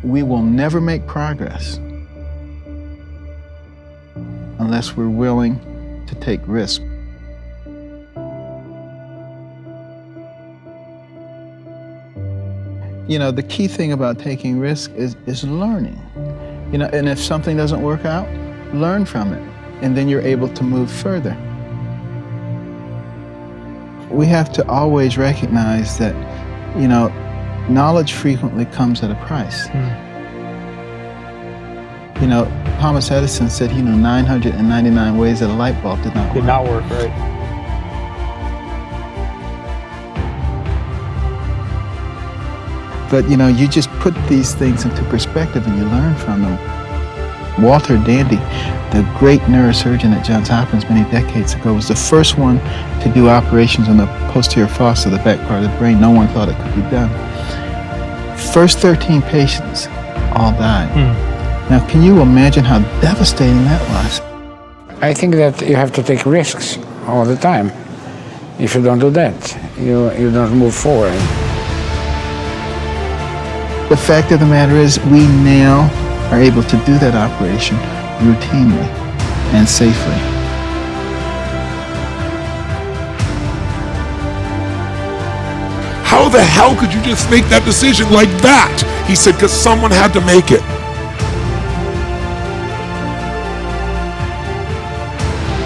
we will never make progress unless we're willing to take risks. You know, the key thing about taking risks is learning. You know, and if something doesn't work out, learn from it, and then you're able to move further. We have to always recognize that, you know, knowledge frequently comes at a price. You know, Thomas Edison said he knew 999 ways that a light bulb did not work. Did not work, right. But, you know, you just put these things into perspective and you learn from them. Walter Dandy, the great neurosurgeon at Johns Hopkins many decades ago, was the first one to do operations on the posterior fossa, the back part of the brain. No one thought it could be done. First 13 patients all died. Now, can you imagine how devastating that was? I think that you have to take risks all the time. If you don't do that, you don't move forward. The fact of the matter is, we now are able to do that operation routinely and safely. How the hell could you just make that decision like that? He said, because someone had to make it.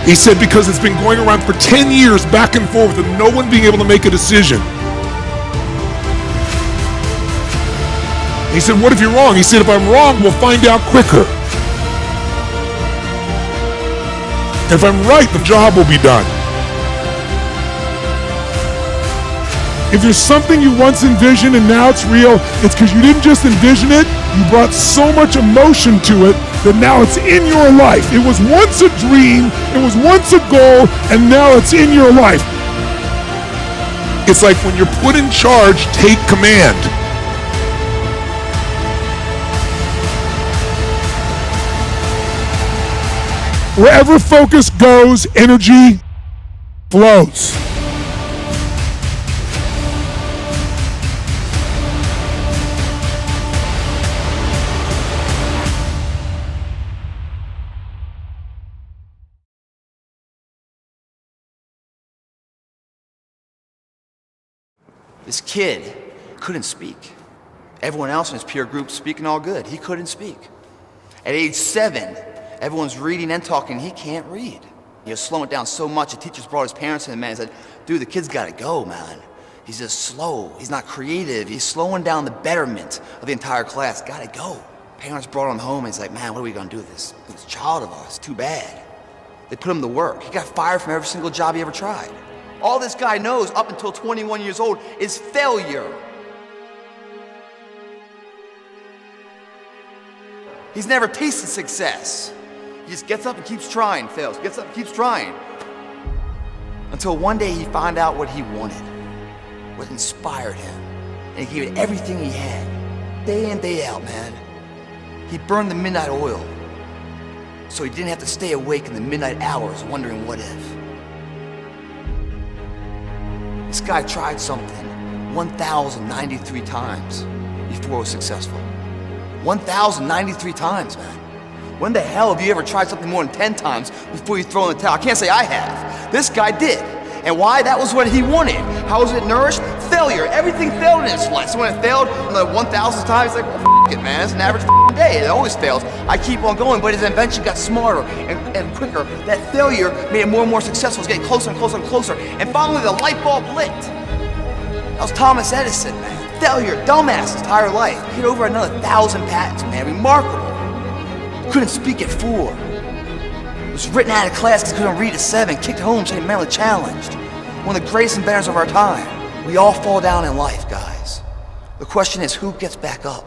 He said, because it's been going around for 10 years back and forth and no one being able to make a decision. He said, what if you're wrong? He said, if I'm wrong, we'll find out quicker. If I'm right, the job will be done. If there's something you once envisioned and now it's real, it's because you didn't just envision it, you brought so much emotion to it that now it's in your life. It was once a dream, it was once a goal, and now it's in your life. It's like when you're put in charge, take command. Wherever focus goes, energy flows. This kid couldn't speak. Everyone else in his peer group speaking all good. He couldn't speak. At age 7, everyone's reading and talking. He can't read. He was slowing it down so much, the teachers brought his parents in and said, dude, the kid's gotta go, man. He's just slow. He's not creative. He's slowing down the betterment of the entire class. Gotta go. Parents brought him home and he's like, man, what are we gonna do with this child of ours? Too bad. They put him to work. He got fired from every single job he ever tried. All this guy knows up until 21 years old is failure. He's never tasted success. He just gets up and keeps trying, fails, gets up and keeps trying. Until one day he found out what he wanted, what inspired him, and he gave it everything he had, day in, day out, man. He burned the midnight oil, so he didn't have to stay awake in the midnight hours wondering what if. This guy tried something 1,093 times before it was successful. 1,093 times, man. When the hell have you ever tried something more than 10 times before you throw in the towel? I can't say I have. This guy did. And why? That was what he wanted. How was it nourished? Failure. Everything failed in his life. So when it failed the 1,000th time, he's like, well, f it, man. It's an average day. It always fails. I keep on going, but his invention got smarter and quicker. That failure made it more and more successful. It's getting closer and closer and closer. And finally, the light bulb lit. That was Thomas Edison, man. Failure, dumbass his entire life. He had over another 1,000 patents, man. Remarkable. Couldn't speak at 4. Was written out of class because he couldn't read at 7. Kicked home saying mentally challenged. One of the greatest inventors of our time. We all fall down in life, guys. The question is, who gets back up?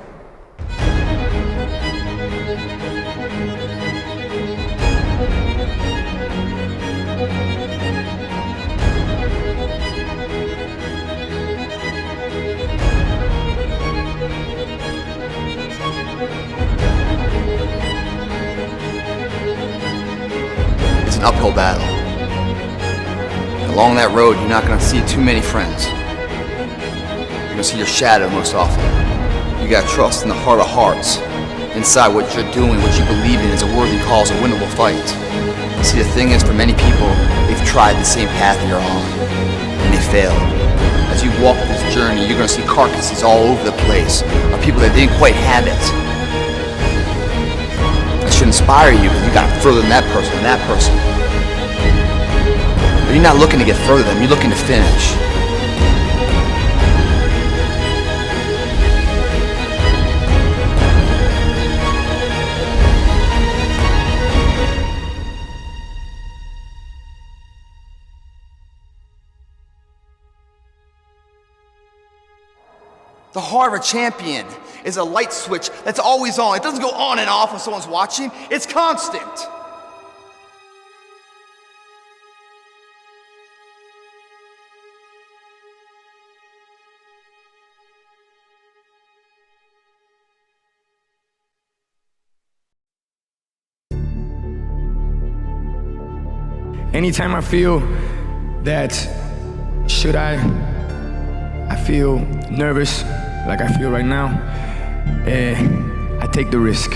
An uphill battle. Along that road, you're not going to see too many friends. You're going to see your shadow most often. You gotta trust in the heart of hearts. Inside what you're doing, what you believe in is a worthy cause, a winnable fight. See, the thing is, for many people, they've tried the same path you're on, and they failed. As you walk this journey, you're gonna see carcasses all over the place of people that didn't quite have it. That should inspire you, because you got further than that person and that person. But you're not looking to get further than them, you're looking to finish. The heart of a champion is a light switch that's always on. It doesn't go on and off when someone's watching. It's constant. Anytime I feel that I feel nervous, like I feel right now, I take the risk.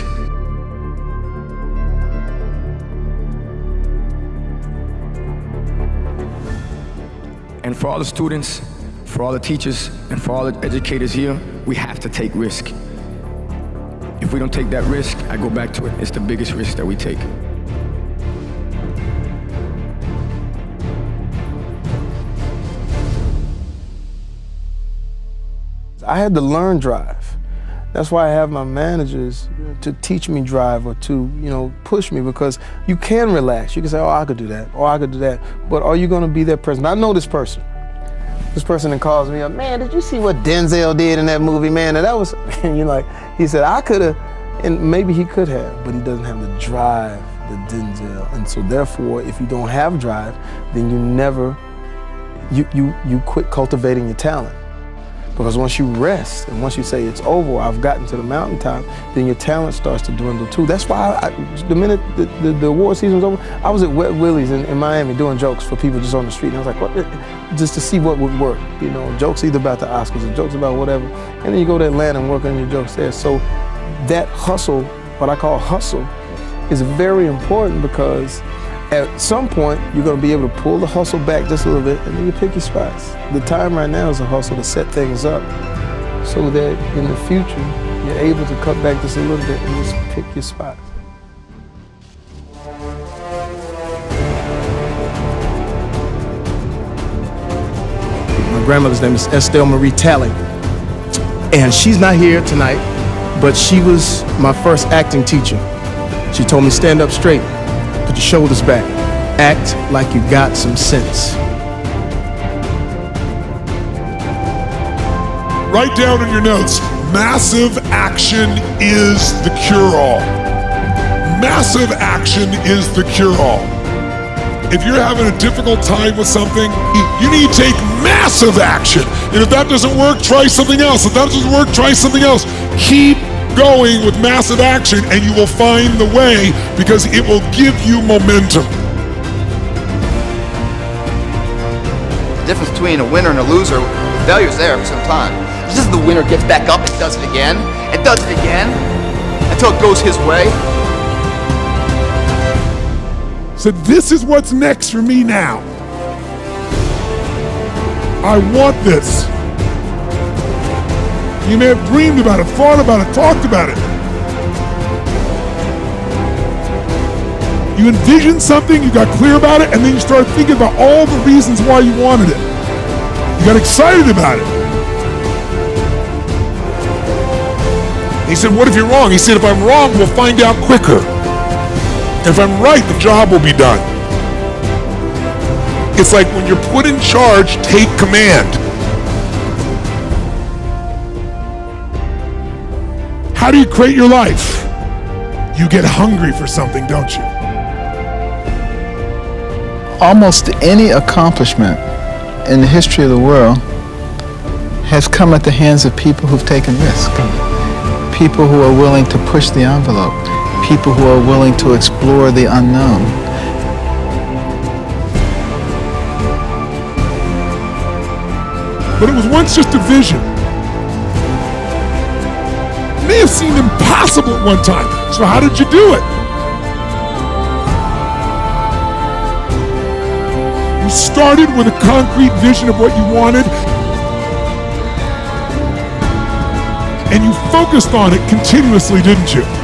And for all the students, for all the teachers, and for all the educators here, we have to take risk. If we don't take that risk, I go back to it. It's the biggest risk that we take. I had to learn drive. That's why I have my managers to teach me drive or to, push me, because you can relax. You can say, oh, I could do that, or I could do that. But are you gonna be that person? I know this person. This person that calls me up, man, did you see what Denzel did in that movie, man? And that was, he said, I could have, and maybe he could have, but he doesn't have the drive that Denzel. And so therefore, if you don't have drive, then you quit cultivating your talent. Because once you rest and once you say it's over, I've gotten to the mountaintop, then your talent starts to dwindle too. That's why the minute the award season was over, I was at Wet Willie's in Miami doing jokes for people just on the street. And I was like, what? Just to see what would work. Jokes either about the Oscars or jokes about whatever. And then you go to Atlanta and work on your jokes there. So that hustle, what I call hustle, is very important, because at some point, you're gonna be able to pull the hustle back just a little bit, and then you pick your spots. The time right now is a hustle to set things up so that in the future, you're able to cut back just a little bit and just pick your spots. My grandmother's name is Estelle Marie Talley, and she's not here tonight, but she was my first acting teacher. She told me, stand up straight. Put your shoulders back. Act like you got some sense. Write down in your notes, massive action is the cure-all. Massive action is the cure-all. If you're having a difficult time with something, you need to take massive action. And if that doesn't work, try something else. If that doesn't work, try something else. Keep going with massive action, and you will find the way, because it will give you momentum. The difference between a winner and a loser, failure's there for some time. It's just the winner gets back up and does it again, and does it again, until it goes his way. So this is what's next for me now. I want this. You may have dreamed about it, thought about it, talked about it. You envisioned something, you got clear about it, and then you started thinking about all the reasons why you wanted it. You got excited about it. He said, what if you're wrong? He said, if I'm wrong, we'll find out quicker. If I'm right, the job will be done. It's like when you're put in charge, take command. How do you create your life? You get hungry for something, don't you? Almost any accomplishment in the history of the world has come at the hands of people who've taken risk. People who are willing to push the envelope. People who are willing to explore the unknown. But it was once just a vision. may have seemed impossible at one time. So how did you do it? You started with a concrete vision of what you wanted, and you focused on it continuously, didn't you?